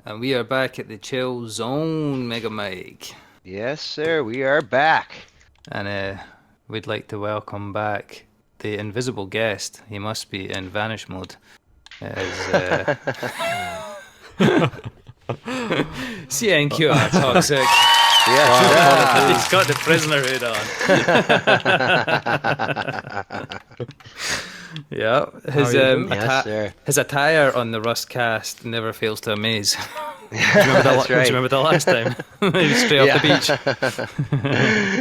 And we are back at the chill zone, MEGAMIKE. Yes, sir, we are back. And we'd like to welcome back the invisible guest. He must be in vanish mode. As CNQR Toxic. Yes, He's got the prisoner hood on. Yeah, Yes, sir. his attire on the Rustcast never fails to amaze. That's right. Do you remember the last time? He was straight off the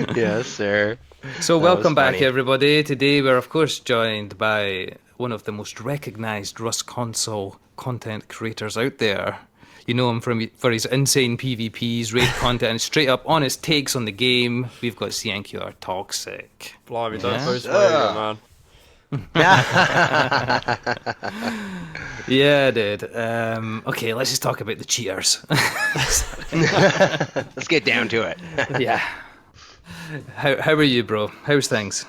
beach. Yes, sir. So welcome back, funny. everybody. Today we're of course joined by one of the most recognised Rust console content creators out there. You know him for his insane PvPs, raid content, and straight up honest takes on the game. We've got CNQR Toxic. Blimey, don't boost my ego, man. Yeah, dude. Okay, let's just talk about the cheaters. Let's get down to it. Yeah. How are you, bro? How's things?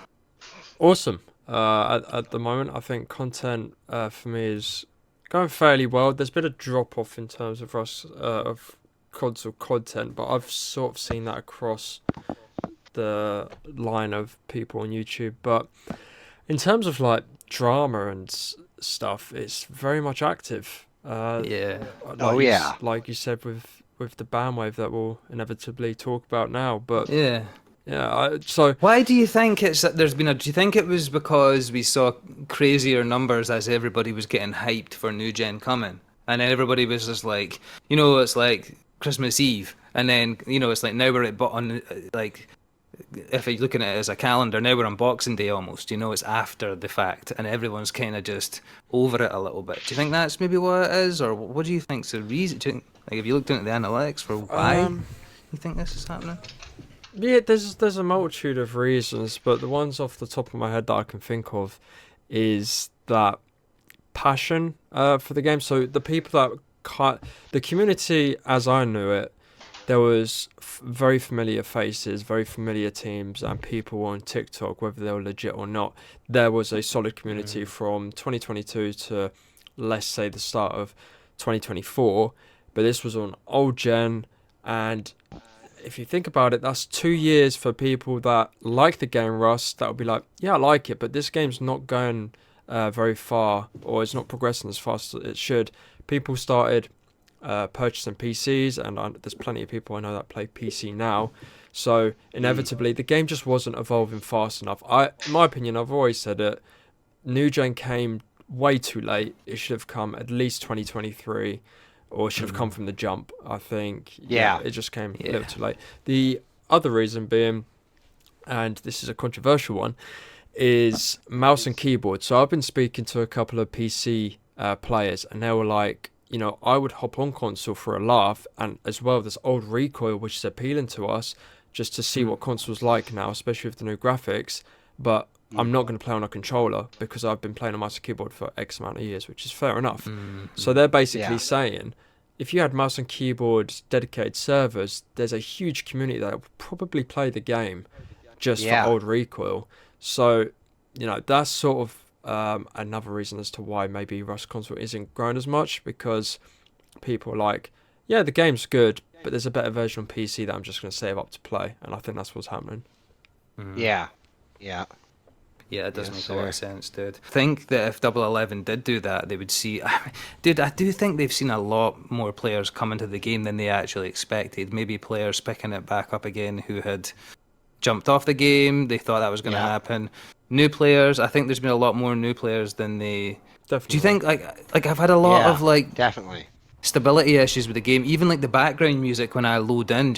Awesome. At the moment, I think content for me is going fairly well. There's been a drop off in terms of of console content, but I've sort of seen that across the line of people on YouTube. But in terms of like drama and stuff, it's very much active. Yeah. Like you said with the bandwave that we'll inevitably talk about now. But yeah. So why do you think do you think it was because we saw crazier numbers as everybody was getting hyped for new gen coming, and then everybody was just like, it's like Christmas Eve, and then it's like now we're on like, if you're looking at it as a calendar, now we're on Boxing Day almost. It's after the fact, and everyone's kind of just over it a little bit. Do you think that's maybe what it is, or what do you think's the reason? Do you think, like, have you looked into the analytics for why you think this is happening? Yeah, there's a multitude of reasons, but the ones off the top of my head that I can think of is that passion for the game. So the people the community as I knew it, there was very familiar faces, very familiar teams, and people on TikTok, whether they were legit or not. There was a solid community from 2022 to, let's say, the start of 2024, but this was on old gen, and if you think about it, that's 2 years for people that like the game Rust, that would be like, yeah, I like it, but this game's not going very far, or it's not progressing as fast as it should. People started purchasing PCs, and there's plenty of people I know that play PC now. So inevitably, the game just wasn't evolving fast enough. In my opinion, I've always said it, new gen came way too late. It should have come at least 2023. Or should have come from the jump, I think. Yeah. It just came a little too late. The other reason being, and this is a controversial one, is mouse and keyboard. So I've been speaking to a couple of PC players, and they were like, I would hop on console for a laugh, and as well this old recoil, which is appealing to us, just to see what console's like now, especially with the new graphics. But I'm not going to play on a controller because I've been playing on mouse and keyboard for X amount of years, which is fair enough. So they're basically saying, if you had mouse and keyboard dedicated servers, there's a huge community that would probably play the game just for old recoil. So, that's sort of another reason as to why maybe Rust console isn't growing as much, because people are like, yeah, the game's good, but there's a better version on PC that I'm just going to save up to play. And I think that's what's happening. Yeah, it does make a lot of sense, dude. I think that if DoubleEleven did do that, they would see... Dude, I do think they've seen a lot more players come into the game than they actually expected. Maybe players picking it back up again who had jumped off the game. They thought that was going to happen. New players, I think there's been a lot more new players than they... Definitely. Do you think, like I've had a lot of, like... Definitely. Stability issues with the game, even like the background music when I load in,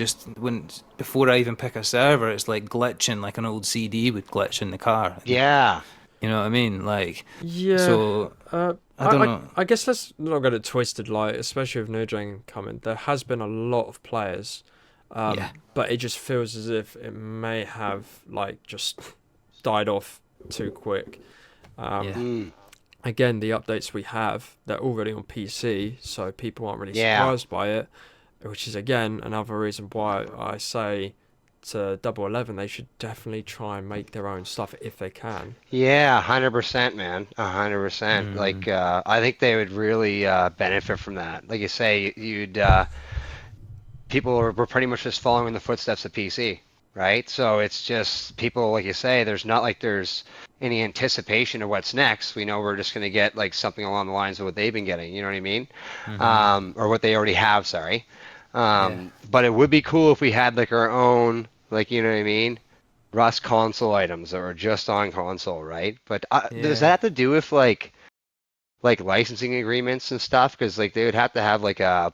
before I even pick a server, it's like glitching, like an old CD would glitch in the car. Yeah, you know what I mean, like, yeah. So I don't know. I guess let's not get it twisted. Like, especially with new gen coming, there has been a lot of players, but it just feels as if it may have like just died off too quick. Again, the updates we have, they're already on PC, so people aren't really surprised by it, which is, again, another reason why I say DoubleEleven, they should definitely try and make their own stuff if they can. Yeah, 100%, man. 100%. Like, I think they would really benefit from that. Like you say, you'd people were pretty much just following in the footsteps of PC, right? So it's just people, like you say, there's not like there's any anticipation of what's next. We know we're just going to get like something along the lines of what they've been getting, you know what I mean? Or what they already have, sorry. Yeah. But it would be cool if we had like our own, like, you know what I mean? Rust console items that were just on console, right? But does Yeah. that have to do with like licensing agreements and stuff? Because like they would have to have like a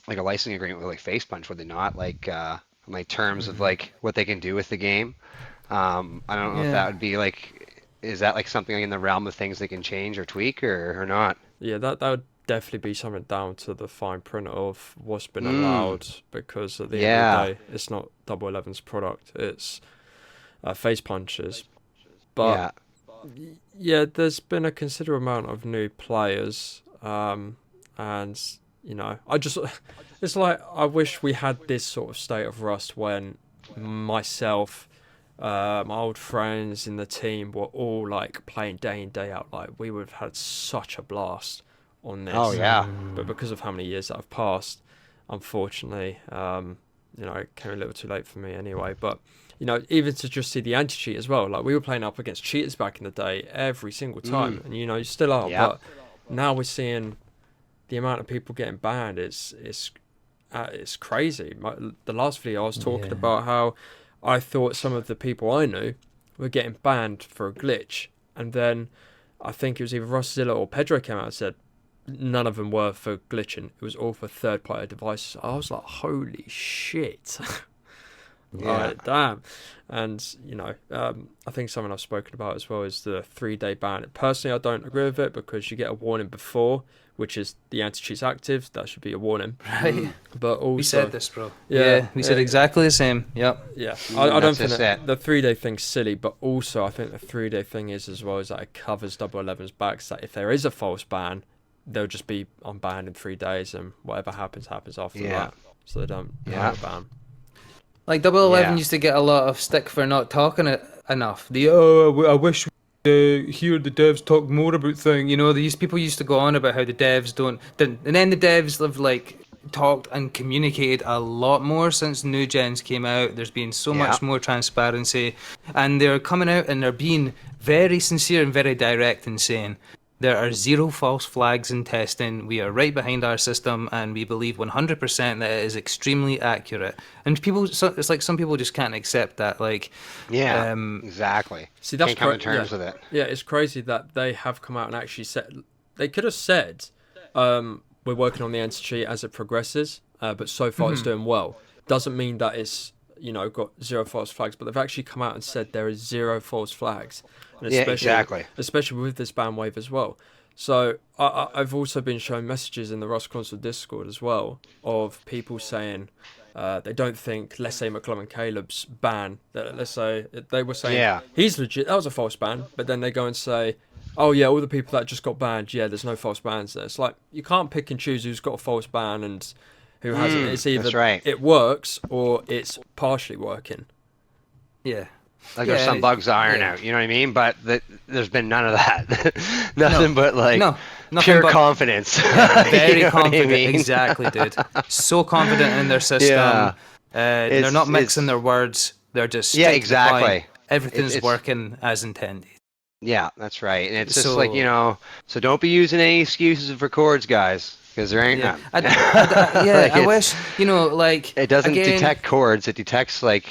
licensing agreement with like FacePunch, would they not? Like terms of like what they can do with the game. I don't know if Yeah. that would be like, is that like something in the realm of things they can change or tweak or not? Yeah, that would definitely be something down to the fine print of what's been Mm, allowed, because at the end of the yeah, day, it's not DoubleEleven's product, it's FacePunch's. But yeah, yeah, there's been a considerable amount of new players, and I just it's like I wish we had this sort of state of Rust when myself, my old friends in the team were all like playing day in day out. Like we would have had such a blast on oh this, yeah, but because of how many years that have passed, unfortunately, it came a little too late for me anyway. But even to just see the anti-cheat as well. Like we were playing up against cheaters back in the day every single time, mm, and you still are. yep, But now we're seeing the amount of people getting banned. It's crazy. The last video I was talking Yeah. about how I thought some of the people I knew were getting banned for a glitch, and then I think it was either Rosszilla or Pedro came out and said none of them were for glitching. It was all for third-party devices. I was like, holy shit. yeah, Alright, damn. And, I think something I've spoken about as well is the 3-day ban. Personally, I don't agree with it because you get a warning before, which is the anti-cheat's active. That should be a warning. Right. But We said also, this, bro. yeah, Yeah, we said exactly the same. Yep. yeah. I don't that's think just that it. the 3-day thing's silly, but also I think the 3-day thing is as well is that it covers DoubleEleven's back. So that if there is a false ban, they'll just be unbanned in 3 days, and whatever happens after Yeah, that. So they don't yeah, have a ban. Like DoubleEleven yeah, used to get a lot of stick for not talking it enough. I wish hear the devs talk more about things. These people used to go on about how the devs didn't, and then the devs have like talked and communicated a lot more since new gens came out. There's been so yeah. much more transparency, and they're coming out and they're being very sincere and very direct in saying there are zero false flags in testing. We are right behind our system, and we believe 100% that it is extremely accurate. And it's like some people just can't accept that. Like, Yeah, um, exactly. See, that's Can't come to yeah, terms with it. yeah. It's crazy that they have come out and actually said they could have said, "We're working on the anti-cheat as it progresses," but so far it's doing well. Doesn't mean that it's got zero false flags, but they've actually come out and said there is zero false flags, and Yeah, exactly. especially with this ban wave as well. So I've also been shown messages in the Rust Console Discord as well of people saying. They don't think, let's say, McClellan Caleb's ban, that let's say they were saying Yeah. he's legit, that was a false ban, but then they go and say, oh yeah, all the people that just got banned, yeah, there's no false bans there. It's like you can't pick and choose who's got a false ban and who hasn't. It's either That's right. it works or it's partially working. yeah. Like Yeah, there's some bugs to iron yeah. out, you know what I mean? But there's been none of that. Nothing but like No, nothing pure but confidence. very You know what I confident. mean? Exactly, dude. So confident in their system. Yeah. They're not mixing It's their words. They're just yeah, straight to the point. exactly. Everything's It's working as intended. yeah, that's right. And it's just like, So so don't be using any excuses for chords, guys, because there ain't yeah, none. yeah. Like I it's wish like it doesn't again. detect chords, it detects like,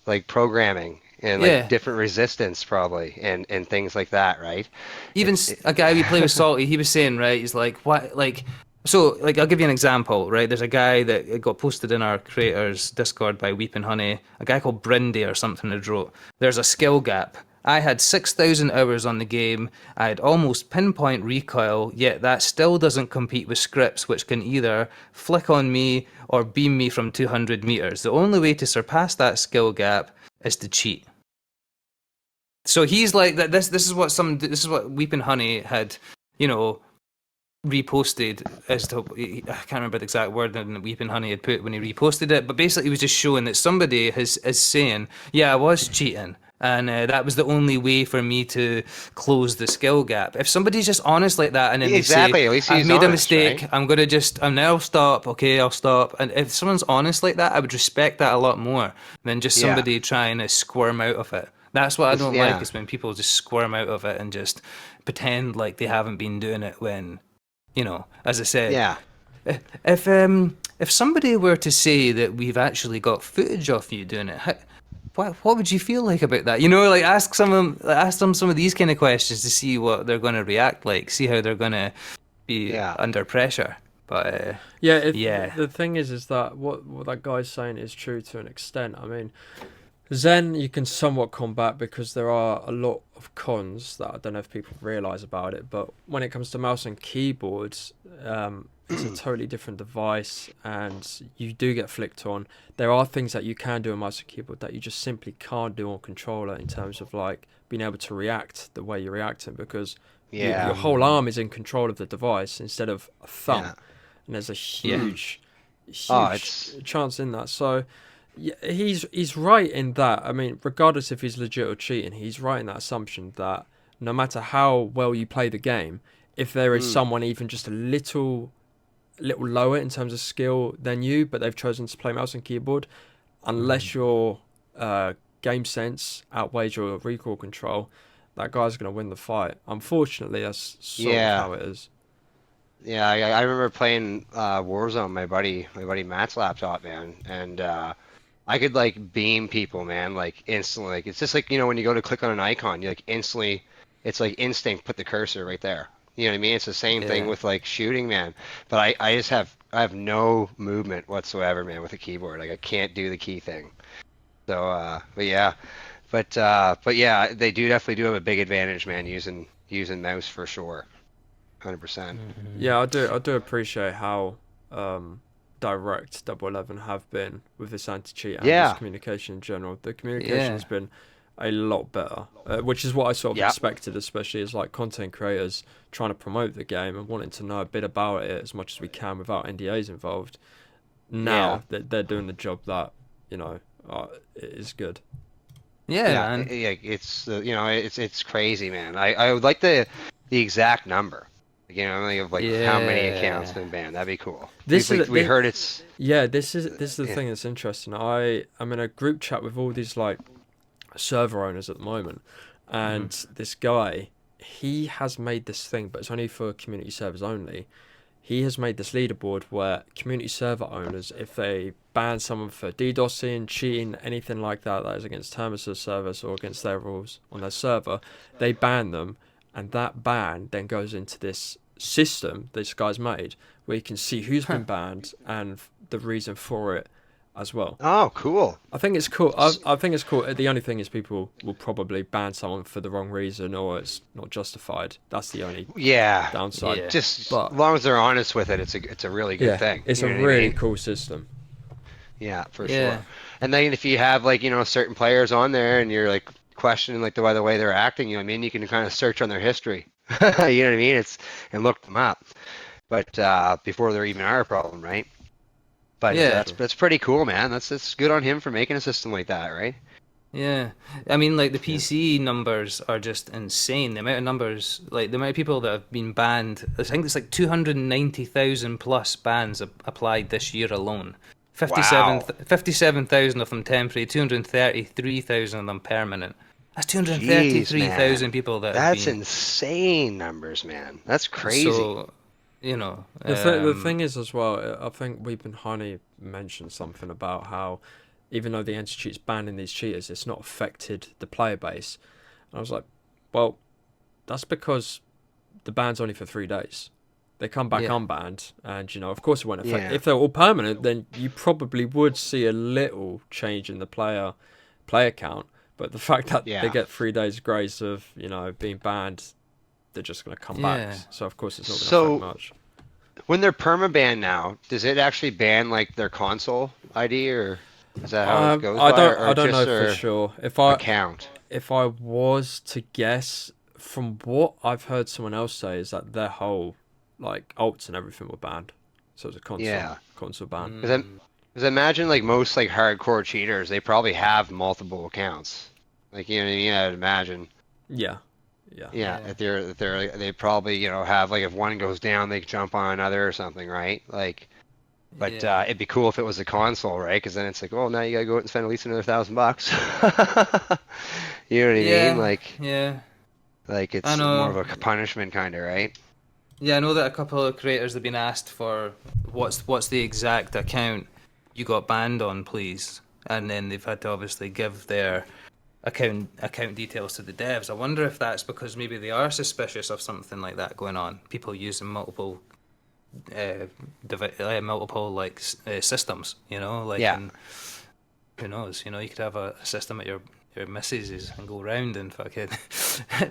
like programming and like Yeah, different resistance probably and things like that, right? even a guy we play with Salty, he was saying, right, he's like, what, like, so, like, I'll give you an example, right? There's a guy that got posted in our creators Discord by Weeping Honey, a guy called Brindy or something that wrote, there's a skill gap. I had 6,000 hours on the game, I had almost pinpoint recoil, yet that still doesn't compete with scripts which can either flick on me or beam me from 200 meters. The only way to surpass that skill gap is to cheat. So he's like that. This is what Weeping Honey had, you know, reposted as to, I can't remember the exact word that Weeping Honey had put when he reposted it, but basically he was just showing that somebody is saying, yeah, I was cheating. And that was the only way for me to close the skill gap. If somebody's just honest like that, and then they say, Exactly. At least "I've he's made a honest, mistake. right? I'm gonna just, and now I'll stop. Okay, I'll stop." And if someone's honest like that, I would respect that a lot more than just Yeah. somebody trying to squirm out of it. That's what I don't like, Yeah. is when people just squirm out of it and just pretend like they haven't been doing it when, as I said, Yeah. if somebody were to say that we've actually got footage of you doing it, what would you feel like about that? Like ask them some of these kind of questions to see what they're going to react like, see how they're going to be Yeah. under pressure. But Yeah, the thing is that what that guy's saying is true to an extent. I mean, Zen you can somewhat combat because there are a lot of cons that I don't know if people realise about it, but when it comes to mouse and keyboards, it's a totally different device and you do get flicked on. There are things that you can do on mouse and keyboard that you just simply can't do on controller in terms of like being able to react the way you're reacting, because Yeah. your whole arm is in control of the device instead of a thumb. Yeah. And there's a huge it's- chance in that. So yeah, he's right in that. I mean, regardless if he's legit or cheating, he's right in that assumption that no matter how well you play the game, if there is someone even just a little lower in terms of skill than you, but they've chosen to play mouse and keyboard, unless your game sense outweighs your recoil control, that guy's going to win the fight. Unfortunately, that's sort of how it is. Yeah, I remember playing Warzone, my buddy Matt's laptop, man, and I could like beam people, man, like instantly. Like it's just like, when you go to click on an icon, you like instantly, it's like instinct, put the cursor right there. You know what I mean? It's the same thing with like shooting, man. But I have no movement whatsoever, man, with a keyboard. Like I can't do the key thing. So but yeah. But yeah, they definitely do have a big advantage, man, using mouse for sure. 100%. Yeah, I do appreciate how direct DoubleEleven have been with this anti-cheat and Yeah. just communication in general. The communication has been a lot better, which is what I sort of expected, especially as like content creators trying to promote the game and wanting to know a bit about it as much as we can without NDAs involved. Now that they're doing the job that is good. Yeah, man. It's it's crazy, man. I would like the exact number. Of like how many accounts been banned. That'd be cool. We heard it's. Yeah, this is the thing that's interesting. I'm in a group chat with all these like server owners at the moment, and this guy, he has made this thing, but it's only for community servers only. He has made this leaderboard where community server owners, if they ban someone for DDoSing, cheating, anything like that is against terms of service or against their rules on their server, they ban them, and that ban then goes into this system this guy's made where you can see who's been banned and the reason for it as well. Oh, cool. I think it's cool. I think it's cool. The only thing is people will probably ban someone for the wrong reason or it's not justified. That's the only downside. Yeah. Just as long as they're honest with it, it's a really good thing. It's a really cool system. Yeah, for sure. And then if you have like, certain players on there and you're like questioning like the way they're acting, you can kind of search on their history. You know what I mean? And look them up. But before there even are a problem, right? But that's pretty cool, man. That's good on him for making a system like that, right? Yeah, I mean, like the PC numbers are just insane. The amount of numbers, like the amount of people that have been banned. I think it's like 290,000 plus bans applied this year alone. 57,000 of them temporary, 233,000 of them permanent. That's 233,000 people that. That's insane numbers, man. That's crazy. So, the thing is as well, I think Weeping Honey mentioned something about how even though the anti-cheat's banning these cheaters, it's not affected the player base. And I was like, well, that's because the ban's only for 3 days. They come back unbanned, and of course it won't affect. Yeah. If they're all permanent, then you probably would see a little change in the player count. But the fact that they get 3 days grace of being banned, they're just going to come back. So of course it's not going to affect much. When they're perma-banned now, does it actually ban like their console ID, or is that how it goes? I don't know for sure. If I was to guess, from what I've heard someone else say, is that their whole like alts and everything were banned. So it was a console ban. Because imagine like most like hardcore cheaters, they probably have multiple accounts. Like you know what I mean? I'd imagine. Yeah. Yeah, they probably have like if one goes down, they jump on another or something, right? Like, but it'd be cool if it was a console, right? Because then it's like, oh, now you gotta go out and spend at least another $1,000. You know what I mean? Like I it's more of know. a punishment kind of, right? Yeah, I know that a couple of creators have been asked for what's the exact account you got banned on, please, and then they've had to obviously give their account details to the devs. I wonder if that's because maybe they are suspicious of something like that going on. People using multiple multiple systems, like Yeah. and who knows, you could have a system at your missus's and go round and fucking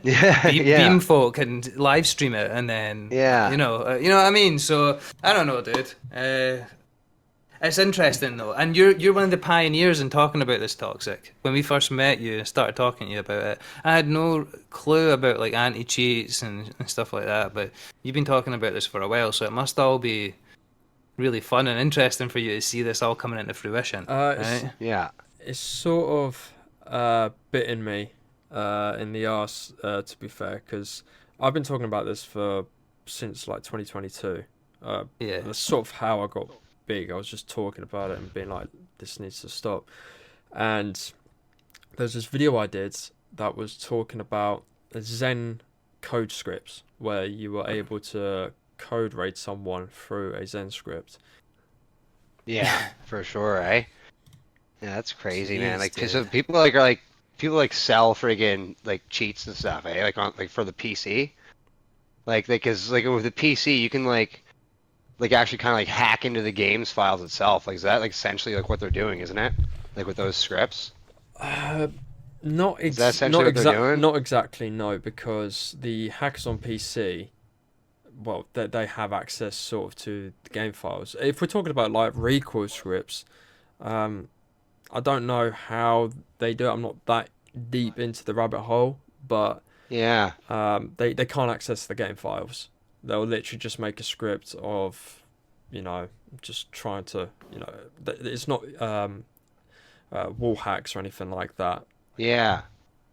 beam folk and live stream it, and then you know what I mean. So I don't know, dude. It's interesting though, and you're one of the pioneers in talking about this toxic. When we first met you and started talking to you about it, I had no clue about like anti-cheats and stuff like that. But you've been talking about this for a while, so it must all be really fun and interesting for you to see this all coming into fruition. Right? It's sort of bitten me in the arse, to be fair, because I've been talking about this since like 2022. That's sort of how I got big. I was just talking about it and being like, this needs to stop. And there's this video I did that was talking about Zen code scripts, where you were able to code raid someone through a Zen script. Yeah, for sure, eh? Yeah, that's crazy, man. Like, dude. so people like sell friggin' like cheats and stuff, eh? Like for the PC, because like with the PC you can like actually kind of like hack into the game's files itself. Like, is that like essentially like what they're doing, isn't it? Like with those scripts. Not exactly, no, because the hackers on PC, well, they have access sort of to the game files. If we're talking about like recoil scripts, I don't know how they do it. I'm not that deep into the rabbit hole, but yeah, they can't access the game files. They'll literally just make a script of, just trying to, it's not wall hacks or anything like that. Yeah.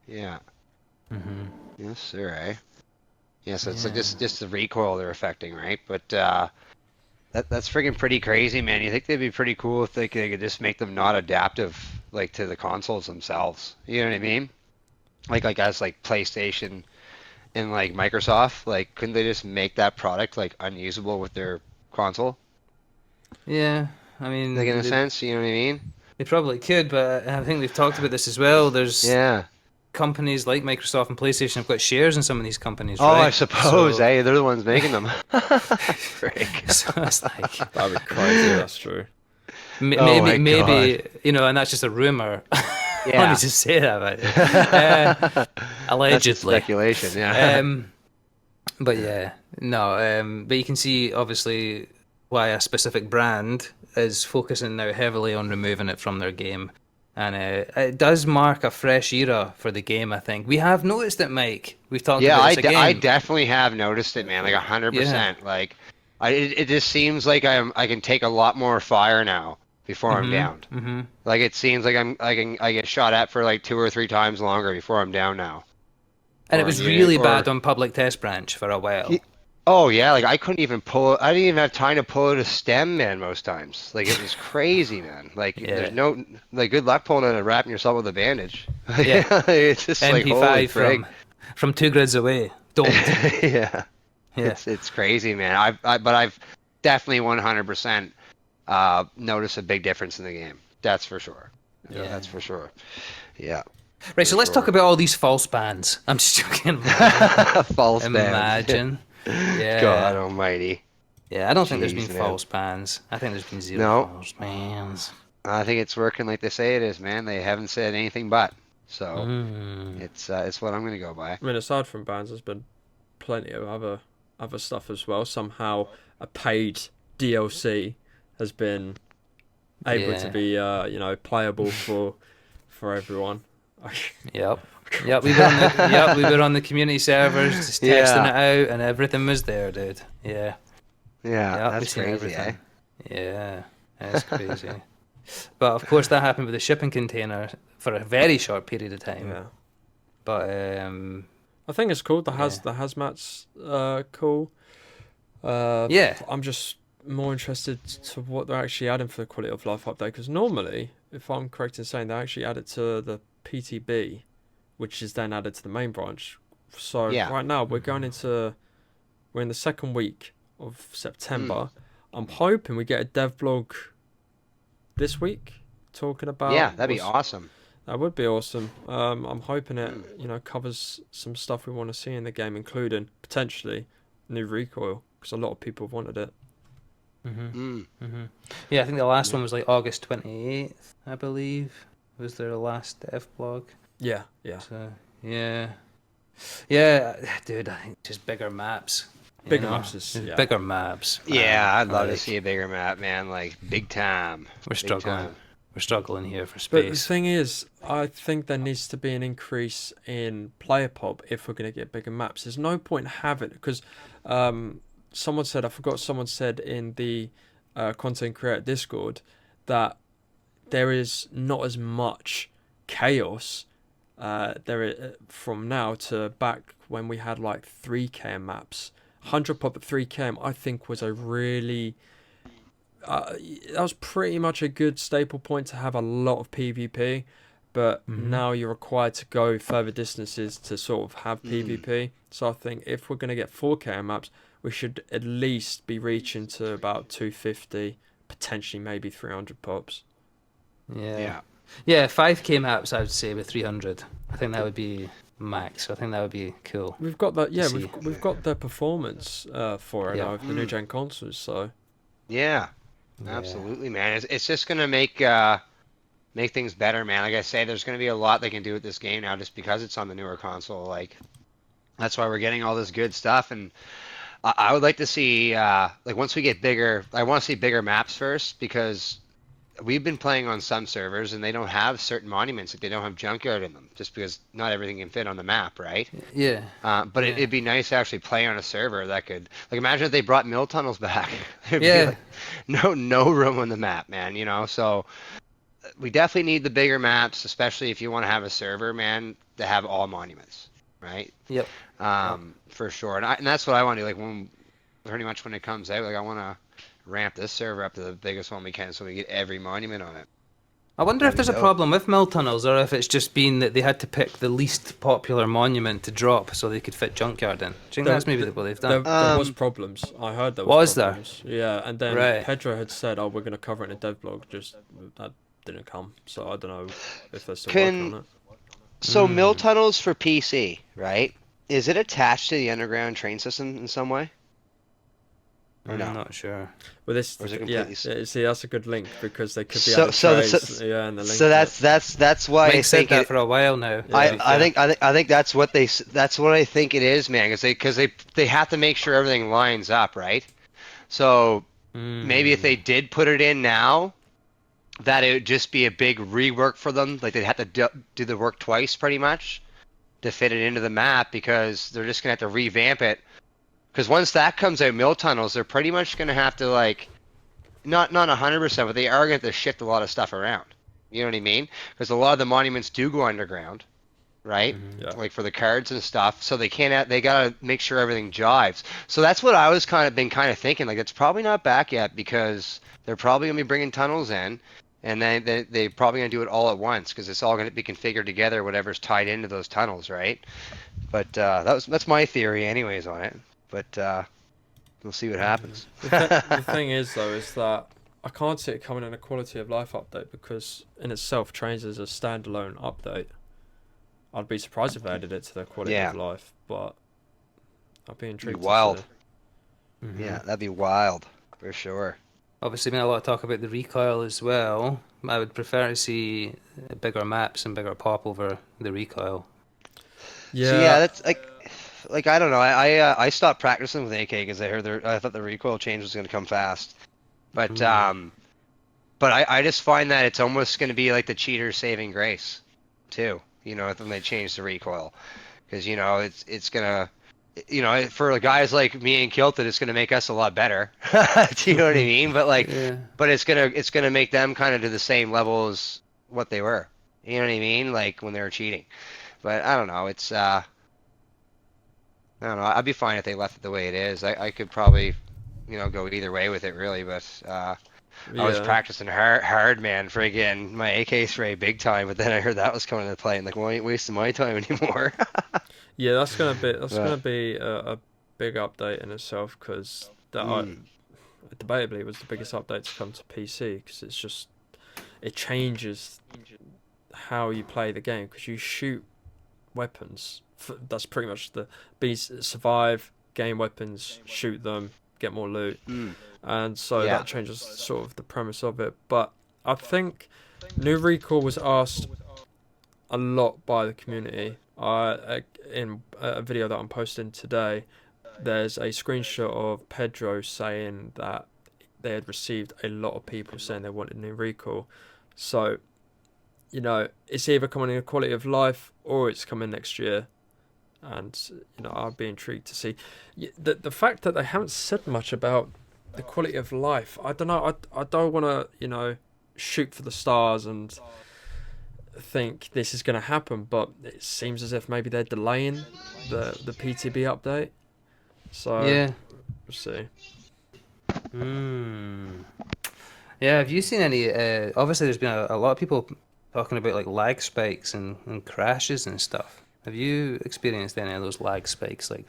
Mm-hmm. Yes, sir, eh? Yeah, so it's like just the recoil they're affecting, right? But that's freaking pretty crazy, man. You think they'd be pretty cool if they could just make them not adaptive, like to the consoles themselves. You know what I mean? Like as like PlayStation and like Microsoft, like couldn't they just make that product like unusable with their console? Yeah, I mean, Like in a sense, you know what I mean? they probably could, but I think we've talked about this as well. There's companies like Microsoft and PlayStation have got shares in some of these companies, Oh, right? I suppose, they're the ones making them. Frick. So it's like That'd be crazy. That's true. Maybe and that's just a rumor. Yeah. Let me just say that about it. Allegedly. That's just speculation, yeah. But yeah, no. But you can see obviously why a specific brand is focusing now heavily on removing it from their game, and it does mark a fresh era for the game. I think we have noticed it, Mike. We've talked about this again. I definitely have noticed it, man. Like 100%. Like, it just seems like I can take a lot more fire now before I'm downed. Mm-hmm. Like it seems like I get shot at for like 2 or 3 times longer before I'm down now. And it was really bad on public test branch for a while. Oh yeah, like I couldn't even pull it. I didn't even have time to pull it a stem, man. Most times, like it was crazy, man. Like there's no good luck pulling it and wrapping yourself with a bandage. Yeah, it's just MP5 from 2 grids away. Don't. Yeah. It's crazy, man. I've definitely 100% noticed a big difference in the game. That's for sure. Yeah, that's for sure. Yeah. Right, so let's talk about all these false bans. I'm just joking. False bans. Imagine. Yeah. God almighty. Yeah, I don't think there's been false bans. I think there's been zero false bans. I think it's working like they say it is, man. They haven't said anything but. So it's what I'm going to go by. I mean, aside from bans, there's been plenty of other stuff as well. Somehow a paid DLC has been able to be playable for everyone. Yep, we were on the community servers just testing it out, and everything was there, dude. Yeah. Yeah, Yeah, we've that's seen crazy, everything. Yeah, it's crazy. But of course, that happened with the shipping container for a very short period of time. Yeah. But I think it's cool. The yeah, hazmat's cool. yeah, I'm just more interested to what they're actually adding for the quality of life update, because normally, if I'm correct in saying, they actually add it to the PTB, which is then added to the main branch. So Yeah. right now we're in the second week of September. Mm. I'm hoping we get a dev blog this week talking Yeah, about that'd be awesome. that would be awesome. I'm hoping it, Mm. covers some stuff we want to see in the game, including potentially new recoil, because a lot of people have wanted it. Yeah. I think the last Yeah. one was like August 28th, I believe, was their last dev blog. Yeah, yeah. So yeah, yeah, dude. I think just bigger maps. Bigger maps is Just yeah. bigger maps. Yeah, Man. I'd love to Like, see a bigger map, man. Like big time. we're Big struggling. time. We're struggling here for But the space. thing is, I think there needs to be an increase in player pop if we're going to get bigger maps. There's no point having it, because someone said in the content creator Discord that there is not as much chaos from now to back when we had like 3km maps. 100 pop at 3km, I think, was a really that was pretty much a good staple point to have a lot of PvP, but now you're required to go further distances to sort of have PvP. So I think if we're going to get 4km maps, we should at least be reaching to about 250, potentially maybe 300 pops. Yeah. Yeah, 5K maps, I would say, with 300. I think that would be max. I think that would be cool. We've got that. Yeah, see. we've got the performance for it Yeah. now with the new gen consoles. So Yeah. Yeah. Absolutely, man. It's just gonna make things better, man. Like I say, there's gonna be a lot they can do with this game now, just because it's on the newer console. Like that's why we're getting all this good stuff, and I would like to see like once we get bigger, I want to see bigger maps first, because we've been playing on some servers and they don't have certain monuments, like they don't have junkyard in them, just because not everything can fit on the map, right? Yeah. But Yeah. it'd be nice to actually play on a server that could, like, imagine if they brought mill tunnels back. It'd be Yeah. like no room on the map, man. So we definitely need the bigger maps, especially if you want to have a server, man, to have all monuments, right? Yep. For sure. And that's what I want to do. Like pretty much when it comes out, like I want to ramp this server up to the biggest one we can, so we get every monument on it. I wonder if That'd be there's a dope. problem with mill tunnels, or if it's just been that they had to pick the least popular monument to drop so they could fit junkyard in. Do you think that's maybe what they've done? there was problems. I heard there Was there? problems. Yeah, and then Right. Pedro had said, "Oh, we're going to cover it in a dev blog." Just that didn't come, so I don't know if they're still working on it. So mill tunnels for PC, right? Is it attached to the underground train system in some way? Or no? I'm not sure. Well, this Or is it yeah, completely see, that's a good link, because they could be So- added so- trays, so- yeah, and the link. So that's why I Mike said think that it, for a while now. I think that's what I think it is, man. Because they have to make sure everything lines up, right? So maybe if they did put it in now, that it would just be a big rework for them. Like they'd have to do the work twice, pretty much, to fit it into the map, because they're just gonna have to revamp it. Because once that comes out, mill tunnels, they're pretty much gonna have to, like, not 100%, but they are gonna have to shift a lot of stuff around. You know what I mean? Because a lot of the monuments do go underground, right? Yeah. Like for the cards and stuff. So they gotta make sure everything jives. So that's what I was kind of thinking. Like it's probably not back yet, because they're probably gonna be bringing tunnels in, and then they probably gonna do it all at once, because it's all gonna be configured together, whatever's tied into those tunnels, right? But that's my theory, anyways, on it. But we'll see what happens. The thing is, though, is that I can't see it coming in a quality of life update, because in itself, trains as a standalone update. I'd be surprised if they added it to their quality Yeah. of life, but I'd be intrigued. wild. To see. Yeah, that'd be wild for sure. Obviously, been a lot of talk about the recoil as well. I would prefer to see bigger maps and bigger pop over the recoil. Yeah, So yeah, that's like I don't know. I stopped practicing with AK because I thought the recoil change was gonna come fast, but I just find that it's almost gonna be like the cheater saving grace, too. When they change the recoil, because it's gonna you know, for guys like me and Kilted, it's gonna make us a lot better. Do you know what I mean? But like, Yeah. but it's gonna make them kind of to the same level as what they were. You know what I mean? Like when they were cheating. But I don't know. I don't know. I'd be fine if they left it the way it is. I could probably, go either way with it really. But I was Yeah. practicing hard, man, friggin' my AK spray big time. But then I heard that was coming into play, and like, well, I ain't wasting my time anymore. Yeah, that's gonna But, be a big update in itself because mm, debatably it was the biggest update to come to PC because it changes how you play the game because you shoot weapons. That's pretty much the survive, gain weapons, shoot them, get more loot, mm, and so yeah. that changes sort of the premise of it. But I think New Recall was asked a lot by the community. In a video that I'm posting today, there's a screenshot of Pedro saying that they had received a lot of people saying they wanted New Recall. So, it's either coming in quality of life or it's coming next year. And, I'd be intrigued to see. The fact that they haven't said much about the quality of life, I don't know. I don't want to, shoot for the stars and think this is going to happen, but it seems as if maybe they're delaying the PTB update. So Yeah. we'll see. Hmm. Yeah, have you seen any? Obviously, there's been a lot of people talking about like lag spikes and crashes and stuff. Have you experienced any of those lag spikes, like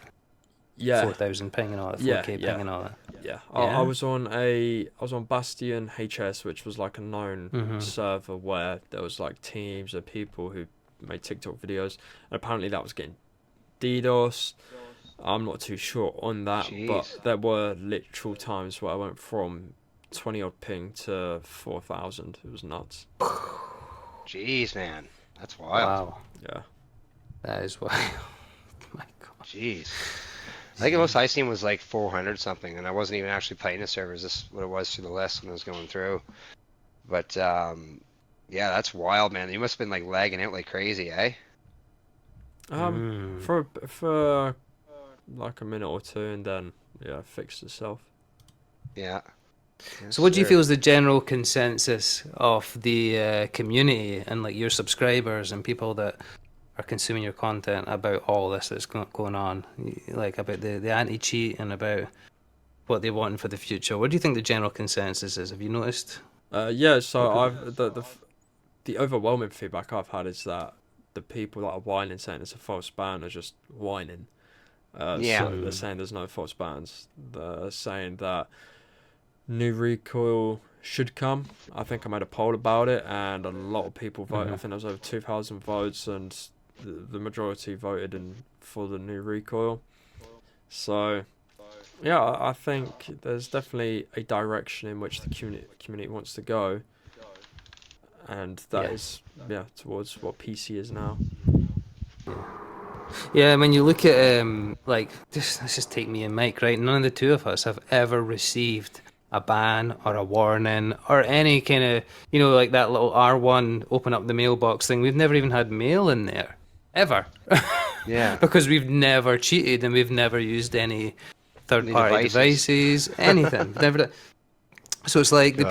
Yeah, 4,000 ping and all that, yeah, 4K yeah, ping and all that? yeah. Yeah. I was on Bastion HS, which was like a known Mm-hmm. server where there was like teams of people who made TikTok videos, and apparently that was getting DDoS. I'm not too sure on that, but Jeez. there were literal times where I went from 20 odd ping to 4,000. It was nuts. Jeez, man. That's wild. Wow, Yeah. that is wild. My God. Jeez. I think the most I seen was like 400 something, and I wasn't even actually playing the servers. This is what it was through the list when I was going through. But yeah, that's wild, man. You must have been like lagging out like crazy, eh? Um, Mm. for like a minute or two, and then yeah, it fixed itself. Yeah. Yes, So, what do you sir. feel is the general consensus of the community and like your subscribers and people that are consuming your content about all this that's going on, like about the anti-cheat and about what they want for the future? What do you think the general consensus is? Have you noticed? Yeah. So What people- the overwhelming feedback I've had is that the people that are whining saying it's a false ban are just whining. Yeah. So they're Mm. saying there's no false bans. They're saying that new recoil should come. I think I made a poll about it, and a lot of people voted. I Mhm. think there was over 2,000 votes, and the majority voted for the new recoil. So yeah, I think there's definitely a direction in which the community wants to go, and that Yeah. is towards what PC is now. Yeah, when you look at like let's just take me and Mike, right? None of the two of us have ever received a ban or a warning or any kind of, like that little R1 open up the mailbox thing. We've never even had mail in there, ever. Yeah. Because we've never cheated and we've never used any Any third-party devices. devices, anything. We've never done. So it's like God.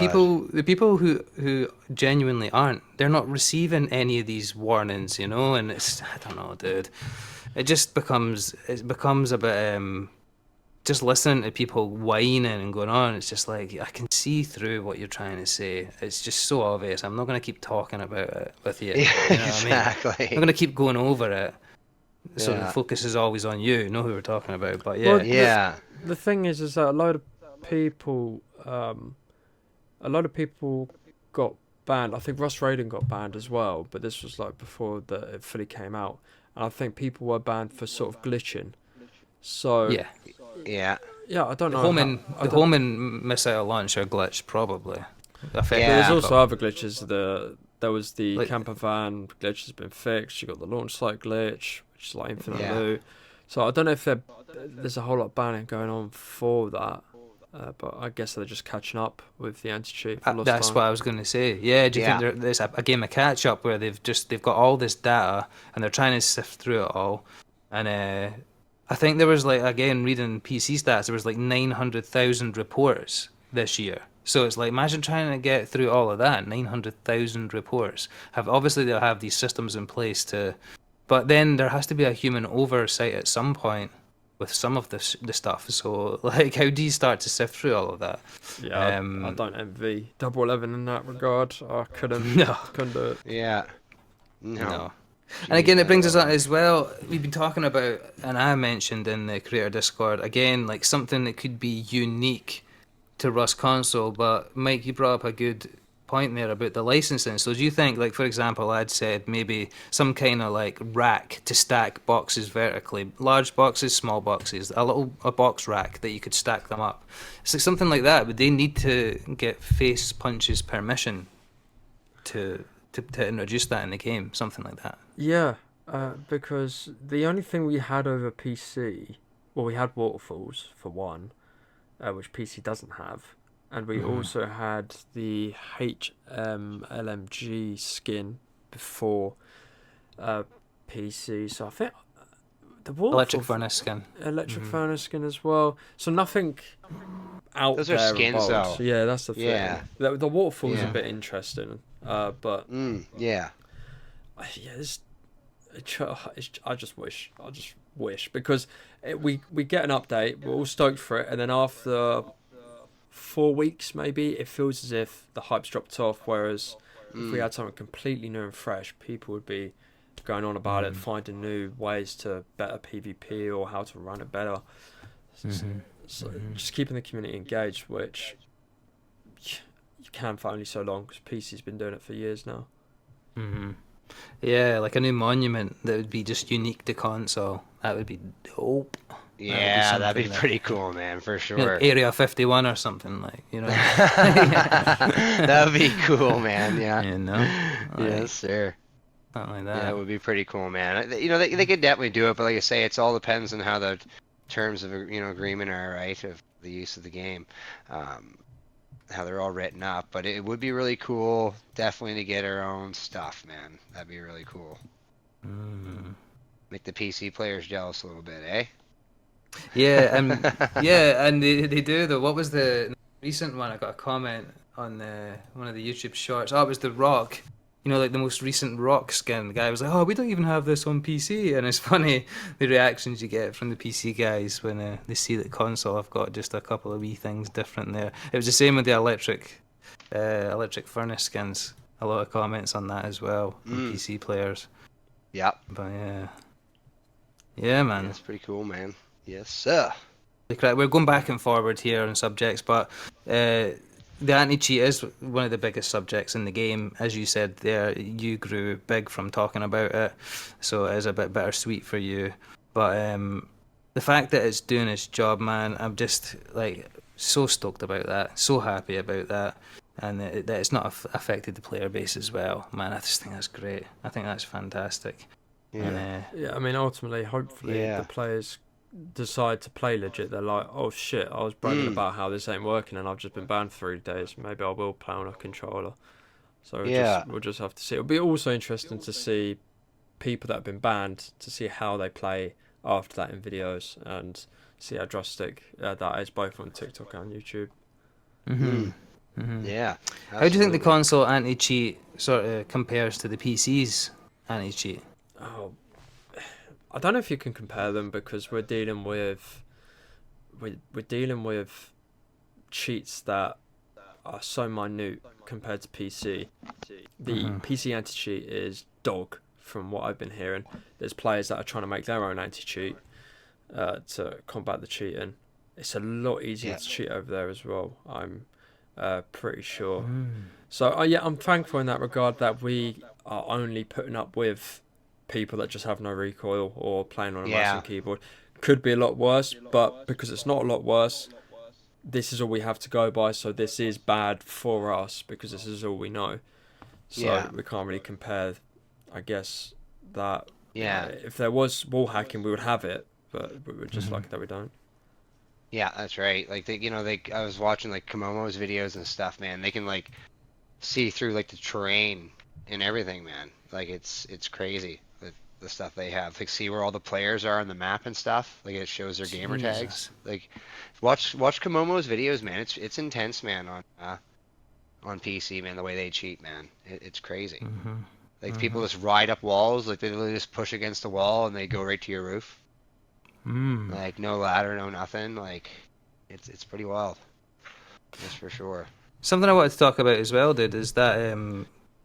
the people who genuinely aren't, they're not receiving any of these warnings, and it's, I don't know, dude. It becomes a bit just listening to people whining and going on. It's just like I can see through what you're trying to say. It's just so obvious. I'm not going to keep talking about it with you. Yeah, You know what I mean? I'm exactly. going to keep going over it. So the Yeah. focus is always on you. Know who we're talking about. But Well, yeah. Yeah. the thing is that a lot of people, got banned. I think Rust Raiden got banned as well, but this was like before it fully came out, and I think people were banned for sort of glitching. So Yeah. Yeah. yeah, I don't The know. home How, and I the don't, home and missile launcher glitch probably affected There's Yeah. also people. other glitches. There was the Like camper van glitch has been fixed. You got the launch site glitch, which is like infinite Yeah. loot. So I don't know if there's a whole lot of banning going on for that, but I guess they're just catching up with the anti-cheat for lost that's time. what I was going to say. Yeah, do you Yeah. think there's a game of catch up where they've got all this data and they're trying to sift through it all, and I think there was like, again, reading PC stats, there was like 900,000 reports this year. So it's like, imagine trying to get through all of that, 900,000 reports. Obviously they'll have these systems in place to, but then there has to be a human oversight at some point with some of the stuff. So like, how do you start to sift through all of that? Yeah, I don't envy DoubleEleven in that regard. I couldn't, No. couldn't do it. Yeah. No. No. And again, it brings us on. on as well. We've been talking about, and I mentioned in the creator Discord, again, like something that could be unique to Rust console. But Mike, you brought up a good point there about the licensing. So do you think, like, for example, I'd said maybe some kind of like rack to stack boxes vertically, large boxes, small boxes, a box rack that you could stack them up. It's like something like that. Would they need to get FacePunch's permission to introduce that in the game, something like that? Yeah, because the only thing we had over PC, well, we had waterfalls for one, which PC doesn't have, and we also had the LMG skin before PC. So I think the Electric furnace skin. electric furnace skin as well. So nothing out Those there are skins, involved. though. Yeah, that's the thing. Yeah. The waterfall's Yeah. a bit interesting, but Yeah. yeah, I just wish because we get an update, we're all stoked for it, and then after 4 weeks maybe it feels as if the hype's dropped off. Whereas if we had something completely new and fresh, people would be going on about it, finding new ways to better PvP or how to run it better. So just keeping the community engaged, which you can for only so long because PC's been doing it for years now. Yeah, like a new monument that would be just unique to console. That would be dope. Yeah, that'd be something pretty cool, man, for You know, sure. like Area 51 or something, like, you know. That would be cool, man. Yeah. You know, like, Yes, sir. something like Yeah, that. it would be pretty cool, man. You know, they could definitely do it, but like I say, it's all depends on how the terms of agreement are, right, of the use of the game, how they're all written up. But it would be really cool, definitely, to get our own stuff, man. That'd be really cool. Make the PC players jealous a little bit, eh? Yeah, and they do though. What was the recent one? I got a comment on one of the YouTube shorts. Oh, it was the Rock. You know, like the most recent Rock skin. The guy was like, "Oh, we don't even have this on PC," and it's funny the reactions you get from the PC guys when they see that console. I've got just a couple of wee things different there. It was the same with the electric furnace skins. A lot of comments on that as well from PC players. Yep. But yeah, man. That's pretty cool, man. Yes, sir. We're going back and forward here on subjects, but the anti-cheat is one of the biggest subjects in the game. As you said there, you grew big from talking about it, so it is a bit bittersweet for you. But the fact that it's doing its job, man, I'm just like so stoked about that, so happy about that, and that it's not affected the player base as well. Man, I just think that's great. I think that's fantastic. Yeah. And, Yeah, I mean, ultimately, hopefully, the players decide to play legit. They're like, oh shit, I was bragging about how this ain't working and I've just been banned for 3 days. Maybe I will play on a controller. So we'll just have to see. It'll be also interesting to see people that have been banned, to see how they play after that in videos and see how drastic that is, both on TikTok and YouTube. Yeah. How do you think the console anti-cheat sort of compares to the PC's anti-cheat? Oh, I don't know if you can compare them because we're dealing with cheats that are so minute compared to PC. The PC anti-cheat is dog, from what I've been hearing. There's players that are trying to make their own anti-cheat to combat the cheating. It's a lot easier to cheat over there as well, I'm pretty sure. So yeah, I'm thankful in that regard that we are only putting up with people that just have no recoil or playing on a mouse and keyboard. Could be a lot worse, but because it's not a lot worse, this is all we have to go by. So this is bad for us because this is all we know. So we can't really compare, I guess, that. If there was wall hacking, we would have it, but we're just lucky that we don't. Yeah, that's right. Like I was watching like Komomo's videos and stuff, man. They can like see through like the terrain and everything, man. Like it's crazy. the stuff they have. Like see where all the players are on the map and stuff. Like it shows their gamer tags. Jesus. Like watch Komomo's videos, man. It's intense, man, on PC, man. The way they cheat, man. It's crazy. Like people just ride up walls, like they literally just push against the wall and they go right to your roof. Like no ladder, no nothing. Like it's pretty wild. That's for sure. Something I wanted to talk about as well, dude, is that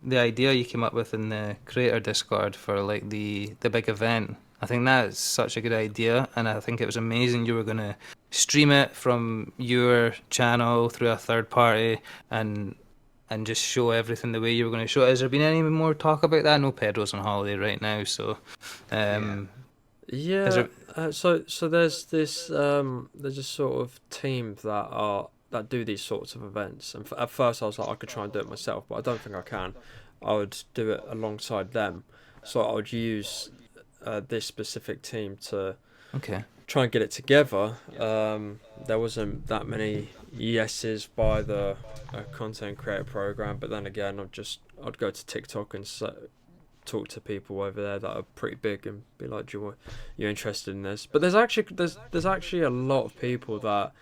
the idea you came up with in the creator Discord for like the big event. I think that's such a good idea, and I think it was amazing you were going to stream it from your channel through a third party and just show everything the way you were going to show it. Has there been any more talk about that? I know Pedro's on holiday right now, so Yeah. So there's this there's a sort of team that do these sorts of events, and at first I was like I could try and do it myself, but I don't think I can. I would do it alongside them, so I would use this specific team to try and get it together. There wasn't that many yeses by the content creator program, but then again I'd go to TikTok and talk to people over there that are pretty big and be like, you're interested in this? But there's actually a lot of people that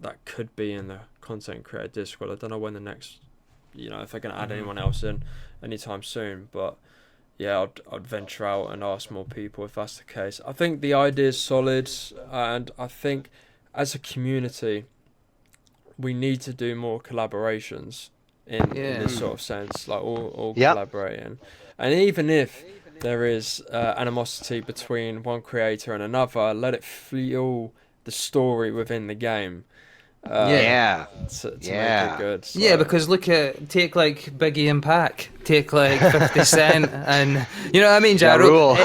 that could be in the content creator Discord. I don't know when the next, if they're going to add anyone else in anytime soon, but yeah, I'd venture out and ask more people if that's the case. I think the idea is solid, and I think as a community we need to do more collaborations in this sort of sense, like all collaborating. And even if there is animosity between one creator and another, let it fuel the story within the game. To make it good. So. Yeah, because take like Biggie and Pac, take like 50 Cent, and you know what I mean, Jaro?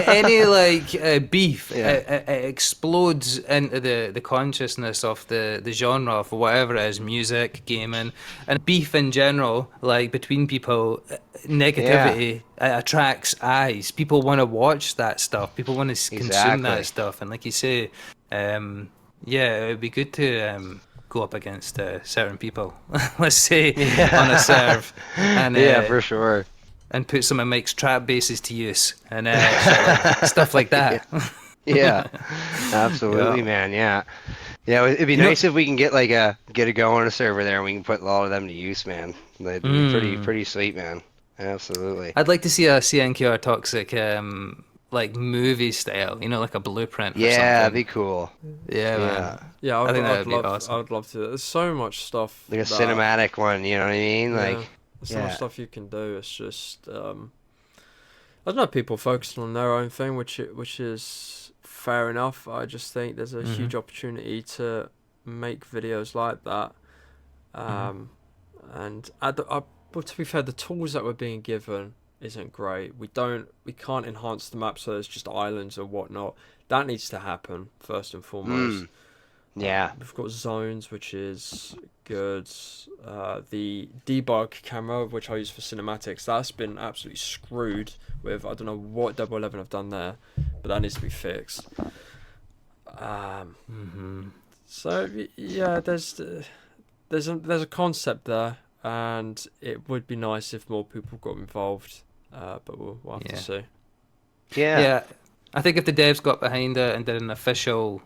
Any like beef, it explodes into the consciousness of the genre of whatever it is, music, gaming, and beef in general, like between people, negativity attracts eyes. People want to watch that stuff. People want to consume that stuff, and like you say, it would be good to go up against certain people, let's say, on a serve. And, for sure. And put some of Mike's trap bases to use and stuff like that. Absolutely, man. Yeah, it'd be nice if we can get a go on a server there and we can put a lot of them to use, man. That'd be pretty sweet, man. Absolutely. I'd like to see a CNQR Toxic like movie style, like a blueprint. Yeah, that'd be cool. Yeah, man. Yeah, I think that'd be awesome. I would love to. There's so much stuff. Like a cinematic one, you know what I mean? There's so much stuff you can do. It's just, I don't know, people focusing on their own thing, which is fair enough. I just think there's a huge opportunity to make videos like that. And but to be fair, the tools that we're being given isn't great. We can't enhance the map so there's just islands or whatnot. That needs to happen first and foremost. We've got zones, which is good. The debug camera, which I use for cinematics, that's been absolutely screwed with. I don't know what DoubleEleven have done there, but that needs to be fixed. So yeah, there's a concept there, and it would be nice if more people got involved. But we'll have to see. Yeah, I think if the devs got behind it and did an official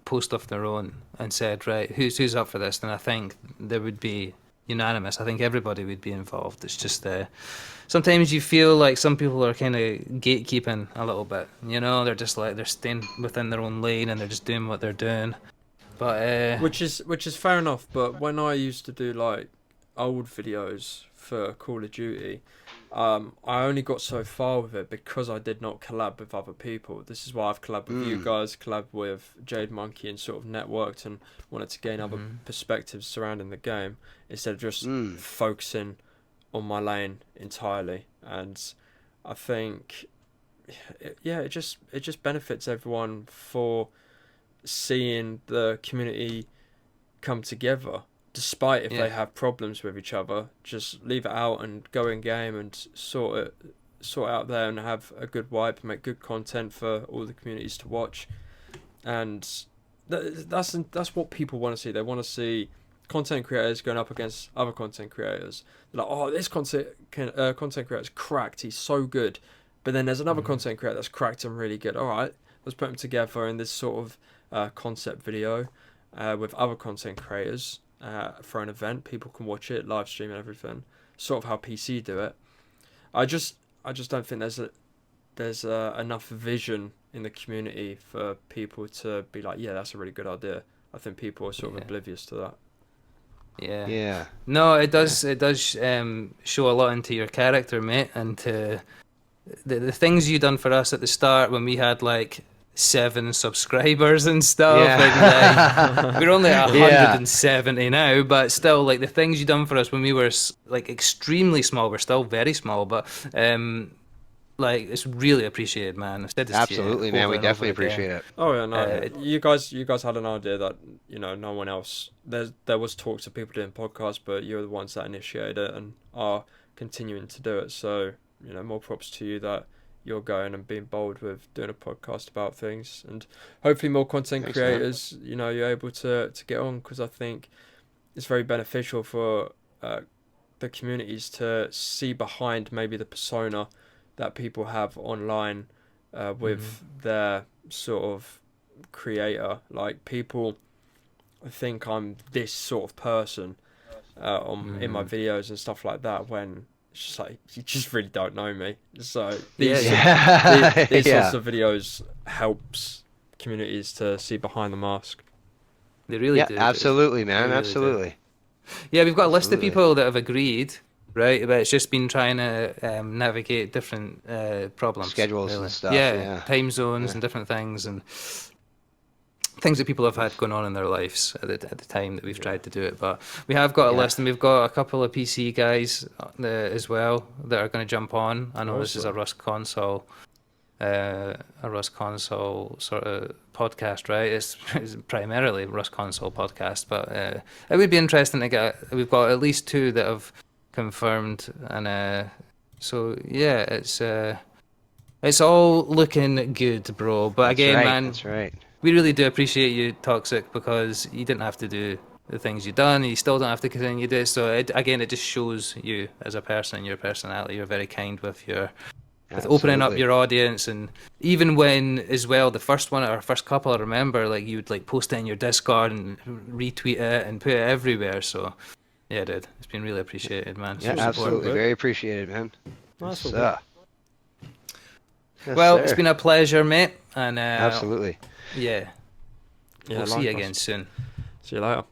post of their own and said, right, who's up for this, then I think there would be unanimous. I think everybody would be involved. It's just sometimes you feel like some people are kind of gatekeeping a little bit. They're just like they're staying within their own lane and they're just doing what they're doing. But which is fair enough. But when I used to do like old videos for Call of Duty, I only got so far with it because I did not collab with other people. This is why I've collabed with you guys, collabed with Jade Monkey, and sort of networked and wanted to gain other perspectives surrounding the game instead of just focusing on my lane entirely. And I think, it just benefits everyone for seeing the community come together. Despite if they have problems with each other, just leave it out and go in game and sort it out there and have a good wipe and make good content for all the communities to watch. And that's what people want to see. They want to see content creators going up against other content creators. They're like, oh, this content creator's cracked. He's so good. But then there's another content creator that's cracked and really good. All right, let's put them together in this sort of concept video with other content creators for an event. People can watch it, live stream and everything. Sort of how PC do it. I just don't think there's enough vision in the community for people to be like, yeah, that's a really good idea. I think people are sort of oblivious to that. Yeah. Yeah. No, it does. It does show a lot into your character, mate, and to the things you done for us at the start when we had like 7 subscribers and stuff. Yeah. Like, we're only at 170 now, but still, like the things you done for us when we were like extremely small. We're still very small, but like it's really appreciated, man. I've said this Absolutely, to you man. We over and definitely over again. appreciate it. Oh yeah, no. You guys had an idea that no one else. There was talks of people doing podcasts, but you're the ones that initiated it and are continuing to do it. So more props to you that you're going and being bold with doing a podcast about things, and hopefully more content creators. Man. You're able to get on, because I think it's very beneficial for the communities to see behind maybe the persona that people have online with their sort of creator. Like, people think I'm this sort of person in my videos and stuff like that, when it's just like, you just really don't know me. So these sorts of videos helps communities to see behind the mask. They really do. Absolutely, man. Really absolutely. Do. Yeah, we've got a list of people that have agreed, right? But it's just been trying to navigate different problems, schedules really. and stuff. Yeah, time zones and different things, and things that people have had going on in their lives at the time that we've tried to do it. But we have got a list, and we've got a couple of PC guys as well that are going to jump on. I know this is a Rust console sort of podcast, right? It's primarily Rust console podcast, but it would be interesting to get. We've got at least 2 that have confirmed, and so yeah, it's all looking good, bro. But again, man, that's right. We really do appreciate you, Toxic, because you didn't have to do the things you've done, and you still don't have to continue to do it. So it just shows you as a person and your personality. You're very kind with opening up your audience, and even when as well the first couple, I remember like you would like post it in your Discord and retweet it and put it everywhere. So yeah, dude, it's been really appreciated, man. Yeah, absolutely, very appreciated, man. Nice. Well, it's been a pleasure, mate, and absolutely. Yeah, we'll see you again soon. See you later.